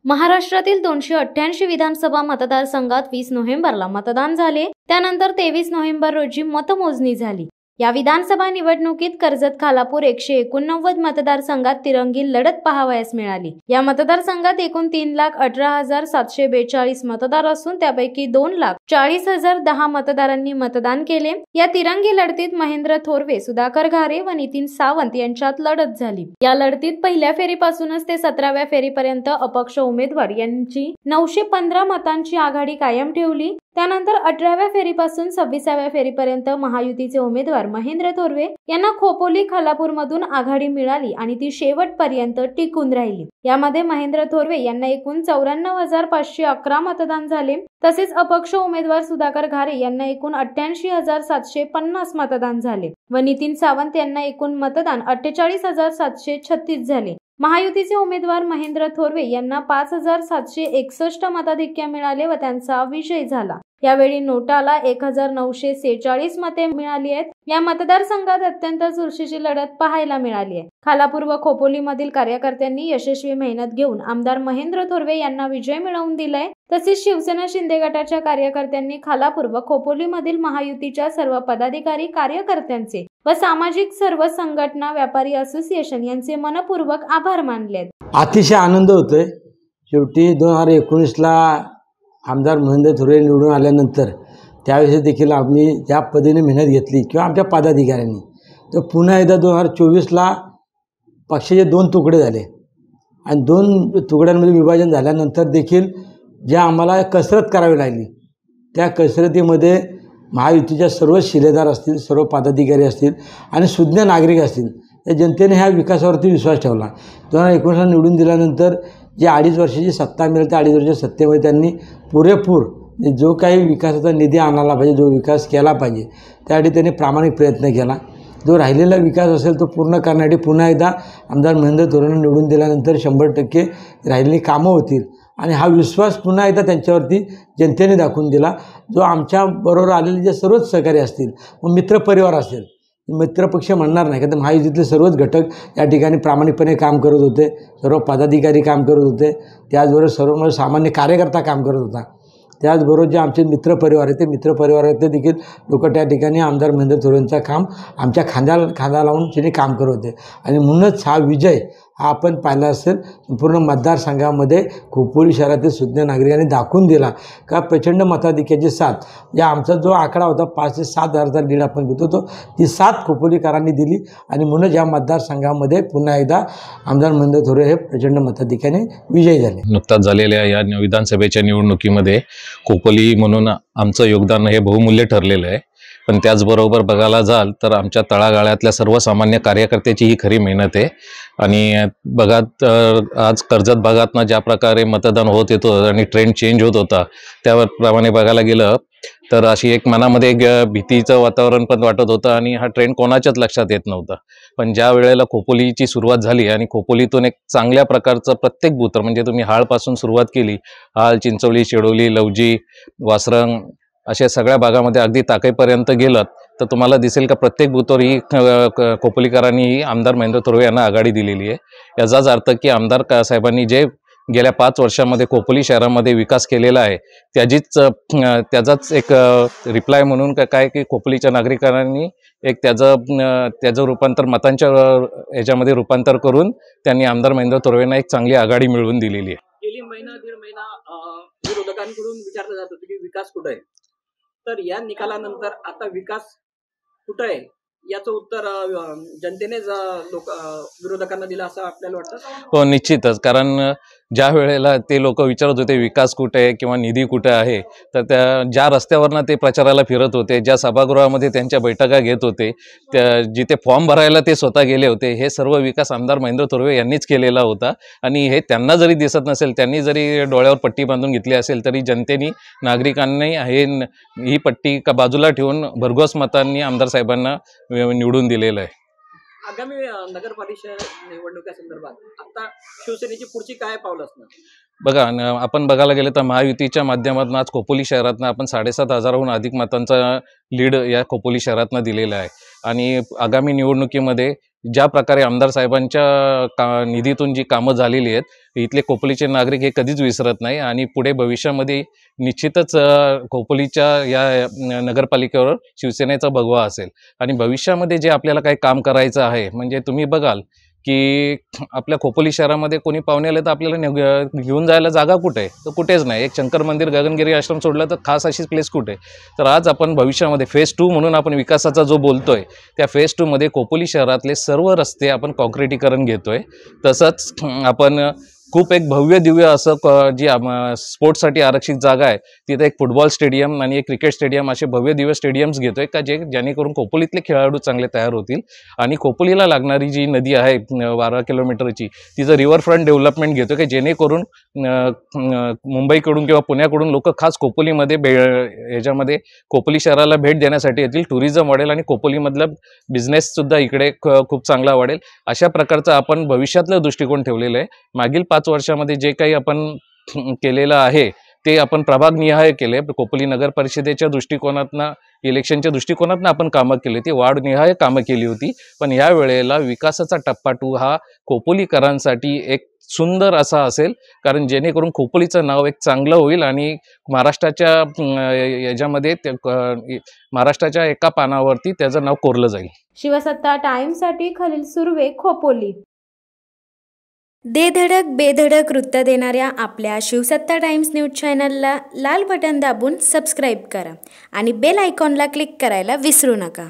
महाराष्ट्रातील 288 विधानसभा मतदारसंघात 20 नोव्हेंबरला मतदान झाले। त्यानंतर 23 नोव्हेंबर रोजी मतमोजणी झाली। या विधानसभा निवडणुकीत कर्जत खालापूर 189 मतदारसंघात तिरंगी लढत पाहावयास मिळाली। या मतदारसंघात एकूण 3,18,742 मतदार असून त्यापैकी 2,40,010 मतदारांनी मतदान केले। या तिरंगी लढतीत महेंद्र थोरवे, सुधाकर घारे व नितीन सावंत यांच्यात लढत झाली। या लढतीत पहिल्या फेरीपासूनच ते 17व्या फेरीपर्यंत अपक्ष उमेदवार यांची 915 मतांची आघाडी कायम ठेवली। त्यानंतर 18व्या फेरीपासून 26व्या फेरीपर्यंत महायुतीचे उमेदवार महेंद्र थोरवे यांना खोपोली खालापूरमधून आघाडी मिळाली आणि ती शेवटपर्यंत टिकून राहिली। यामध्ये महेंद्र थोरवे यांना एकूण 94,511 मतदान झाले। तसेच अपक्ष उमेदवार सुधाकर घारे यांना एकूण 88,750 मतदान झाले व नितीन सावंत यांना एकूण मतदान 48,736 झाले। महायुतीचे उमेदवार महेंद्र थोरवे यांना 5,761 मताधिक्य मिळाले व त्यांचा विजय झाला। यावेळी नोटाला 1,946 मते मिळाली आहेत। या मतदारसंघात अत्यंत चुरशीची लढत पाहायला मिळाली आहे। खालापूर व खोपोली मधील कार्यकर्त्यांनी यशस्वी मेहनत घेऊन आमदार महेंद्र थोरवे यांना विजय मिळवून दिलाय। तसेच शिवसेना शिंदे गटाच्या कार्यकर्त्यांनी खालापूर व खोपोली मधील महायुतीच्या सर्व पदाधिकारी, कार्यकर्त्यांचे व सामाजिक सर्व संघटना, व्यापारी असोसिएशन यांचे मनपूर्वक आभार मानले। अतिशय आनंद होतोय। शेवटी 2019ला आमदार महेंद्र थोरवे निवडून आल्यानंतर त्यावेळेस देखील आम्ही ज्या पद्धतीने मेहनत घेतली किंवा आमच्या पदाधिकाऱ्यांनी, तर पुन्हा एकदा 2024ला पक्षाचे 2 तुकडे झाले आणि 2 तुकड्यांमध्ये विभाजन झाल्यानंतर देखील ज्या आम्हाला कसरत करावी लागली, त्या कसरतीमध्ये महायुतीच्या सर्व शिलेदार असतील, सर्व पदाधिकारी असतील आणि सुज्ञ नागरिक असतील, त्या जनतेने ह्या विकासावरती विश्वास ठेवला। 2019ला निवडून दिल्यानंतर जे 2.5 वर्षाची सत्ता मिळाली, त्या 2.5 वर्षाच्या सत्तेमध्ये त्यांनी पुरेपूर जो काही विकासाचा निधी आणायला पाहिजे, जो विकास केला पाहिजे, त्यासाठी त्यांनी प्रामाणिक प्रयत्न केला। जो राहिलेला विकास असेल तो पूर्ण करण्यासाठी पुन्हा एकदा आमदार महेंद्र थोरवेंना निवडून दिल्यानंतर 100% राहिलेली कामं होतील आणि हा विश्वास पुन्हा एकदा त्यांच्यावरती जनतेने दाखवून दिला। जो आमच्याबरोबर आलेले जे सर्वच सहकारी असतील, मग मित्रपरिवार असेल, मित्रपक्ष म्हणणार नाही, कारण महायुतीतले सर्वच घटक या ठिकाणी प्रामाणिकपणे काम करत होते, सर्व पदाधिकारी काम करत होते, त्याचबरोबर सर्व सामान्य कार्यकर्ता काम करत होता। त्याचबरोबर जे आमचे मित्रपरिवार आहे, ते मित्रपरिवारातले देखील लोक त्या ठिकाणी आमदार महेंद्र थोरवेंचं काम आमच्या खांद्याला खांदा लावून त्यांनी काम करत होते आणि म्हणूनच हा विजय हा आपण पाहिला असेल। संपूर्ण मतदारसंघामध्ये खोपोली शहरातील सुज्ञ नागरिकांनी दाखवून दिला का प्रचंड मताधिक्याची साथ, या आमचा जो आकडा होता 5 ते 7 हजारचा लीड आपण घेत होतो, ती साथ खोपोलीकरांनी दिली आणि म्हणून या मतदारसंघामध्ये पुन्हा एकदा आमदार महेंद्र थोरवे हे प्रचंड मताधिक्याने विजयी झाले। नुकताच झालेल्या या विधानसभेच्या निवडणुकीमध्ये खोपोली म्हणून आमचं योगदान हे बहुमूल्य ठरलेलं आहे। पण त्याचबरोबर बघायला जाल तर आमच्या तळागाळातल्या सर्वसामान्य कार्यकर्त्याची ही खरी मेहनत आहे। आणि बघा आज कर्जत भागातनं ज्या प्रकारे मतदान होत येतं आणि ट्रेंड चेंज होत होता, त्याप्रमाणे बघायला गेलं तर अशी एक मनामध्ये एक भीतीचं वातावरण पण वाटत होतं आणि हा ट्रेंड कोणाच्याच लक्षात येत नव्हता। पण ज्या वेळेला खोपोलीची सुरुवात झाली आणि खोपोलीतून एक चांगल्या प्रकारचं प्रत्येक बूथ, म्हणजे तुम्ही हाळपासून सुरुवात केली, हाळ, चिंचवली, शेडोली, लवजी, वासरंग अशा सगळ्या भागामध्ये अगदी ताकईपर्यंत गेलात तर तुम्हाला दिसेल का प्रत्येक बूथवर ही खोपोलीकरांनी आमदार महेंद्र थोरवे यांना आघाडी दिलेली आहे। याचाच अर्थ की आमदार साहेबांनी जे गेल्या 5 वर्षामध्ये खोपोली शहरामध्ये विकास केलेला आहे त्याचाच एक रिप्लाय म्हणून काय की खोपोलीच्या नागरिकांनी एक त्याचं रूपांतर मतांच्या ह्याच्यामध्ये रूपांतर करून त्यांनी आमदार महेंद्र थोरवेंना एक चांगली आघाडी मिळवून दिलेली आहे। गेली महिना दीड महिना विरोधकांकडून विचारलं जात होतं की विकास कुठे आहे, तर या निकालानंतर आता विकास कुठे आहे याचं उत्तर जनतेनेच विरोधकांना दिलं असं आपल्याला वाटतं? हो, निश्चितच। कारण ज्या वेळेला ते लोक विचारत होते विकास कुठे आहे किंवा निधी कुठे आहे, तर त्या ज्या रस्त्यावरनं ते प्रचाराला फिरत होते, ज्या सभागृहामध्ये त्यांच्या बैठका घेत होते, त्या जिथे फॉर्म भरायला ते स्वतः गेले होते, हे सर्व विकास आमदार महेंद्र थोरवे यांनीच केलेला होता। आणि हे त्यांना जरी दिसत नसेल, त्यांनी जरी डोळ्यावर पट्टी बांधून घेतली असेल, तरी जनतेने, नागरिकांनी ही पट्टी बाजूला ठेवून भरघोस मतांनी आमदार साहेबांना निवडून दिलेलं आहे। आगामी नगर परिषद निवडणुकीसंदर्भात आता शिवसेनेची पुढची काय पावलं असणार? बघा, आपण बघायला गेलं तर महायुतीच्या माध्यमातून आज खोपोली शहरातनं आपण 7,500हून अधिक मतांचा लीड या खोपोली शहरातनं दिलेला आहे आणि आगामी निवडणुकीमध्ये ज्या प्रकारे आमदार साहेबांच्या निधीतून जी कामं झालेली आहेत इथले खोपोलीचे नागरिक हे कधीच विसरत नाही आणि पुढे भविष्यामध्ये निश्चितच खोपोलीच्या या नगरपालिकेवर शिवसेनेचा भगवा असेल आणि भविष्यामध्ये जे आपल्याला काही काम करायचं आहे म्हणजे तुम्ही बघाल की आपल्या खोपोली शहरामध्ये कोणी पाहुणे आले तर आपल्याला घेऊन जायला जागा कुठे आहे? तर कुठेच नाही. एक शंकर मंदिर गगनगिरी आश्रम सोडलं तर खास अशीच प्लेस कुठे? तर आज आपण भविष्यामध्ये फेज 2 म्हणून आपण विकासाचा जो बोलतोय त्या फेज 2 मध्ये खोपोली शहरातले सर्व रस्ते आपण कॉन्क्रिटीकरण घेतोय. तसंच आपण खूप एक भव्य दिव्य असं जी स्पोर्ट्ससाठी आरक्षित जागा आहे तिथे एक फुटबॉल स्टेडियम आणि एक क्रिकेट स्टेडियम असे भव्य दिव्य स्टेडियम्स घेतोय का जेणेकरून खोपोलीतले खेळाडू चांगले तयार होतील आणि खोपोलीला लागणारी जी नदी आहे 12 किलोमीटरची तिचं रिव्हरफ्रंट डेव्हलपमेंट घेतोय की जेणेकरून मुंबईकडून किंवा पुण्याकडून लोक खास खोपोलीमध्ये ह्याच्यामध्ये खोपोली शहराला भेट देण्यासाठी येतील. टुरिझम वाढेल आणि खोपोलीमधला बिझनेससुद्धा इकडे खूप चांगला वाढेल. अशा प्रकारचं आपण भविष्यातलं दृष्टिकोन ठेवलेलं आहे. मागील 5 वर्षामध्ये जे काही आपण केलेलं आहे ते आपण प्रभागनिहाय केले. खोपोली नगर परिषदेच्या दृष्टिकोनातनं इलेक्शनच्या दृष्टिकोनातनं आपण कामं केली ती वार्डनिहाय कामं केली होती. पण या वेळेला विकासाचा टप्पा 2 हा खोपोलीकरांसाठी एक सुंदर असा असेल कारण जेणेकरून खोपोलीचं नाव एक चांगलं होईल आणि महाराष्ट्राच्या याच्यामध्ये महाराष्ट्राच्या एका पानावरती त्याचं नाव कोरलं जाईल. शिवसत्ता टाइम्ससाठी खलील सुर्वे, खोपोली. दे धडक बेधडक वृत्त देणाऱ्या आपल्या शिवसत्ता टाइम्स न्यूज चॅनलला लाल बटन दाबून सबस्क्राईब करा आणि बेल आयकॉनला क्लिक करायला विसरू नका.